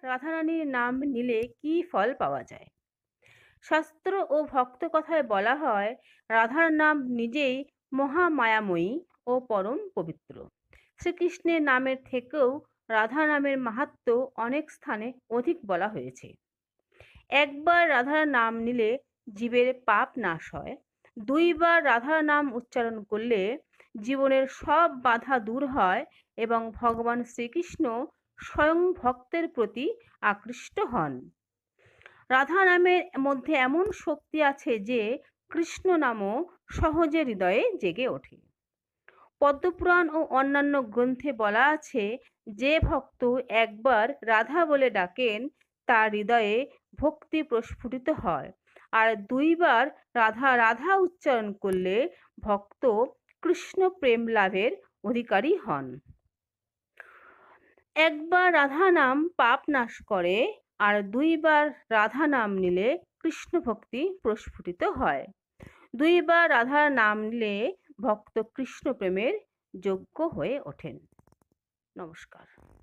রাধারানীর নাম নিলে কি ফল পাওয়া যায়? শাস্ত্র ও ভক্ত কথায় বলা হয়, রাধার নাম নিজেই মহামায়াময়ী ও পরম পবিত্র। শ্রীকৃষ্ণের নামের থেকেও রাধা নামের মাহাত্ম্য অনেক স্থানে অধিক বলা হয়েছে। একবার রাধার নাম নিলে জীবের পাপ নাশ হয়। দুইবার রাধার নাম উচ্চারণ করলে জীবনের সব বাধা দূর হয় এবং ভগবান শ্রীকৃষ্ণ স্বয়ং ভক্তের প্রতি আকৃষ্ট হন। রাধা নামের মধ্যে এমন শক্তি আছে যে কৃষ্ণ নামও সহজে হৃদয়ে জেগে ওঠে। পদ্মপুরাণ ও অন্যান্য গ্রন্থে বলা আছে, যে ভক্ত একবার রাধা বলে ডাকেন তার হৃদয়ে ভক্তি প্রস্ফুটিত হয়, আর দুইবার রাধা রাধা উচ্চারণ করলে ভক্ত কৃষ্ণ প্রেম লাভের অধিকারী হন। একবার রাধা নাম পাপ নাশ করে, আর দুইবার রাধা নাম নিলে কৃষ্ণ ভক্তি প্রস্ফুটিত হয়। দুইবার রাধার নাম নিলে ভক্ত কৃষ্ণ প্রেমের যোগ্য হয়ে ওঠেন। নমস্কার।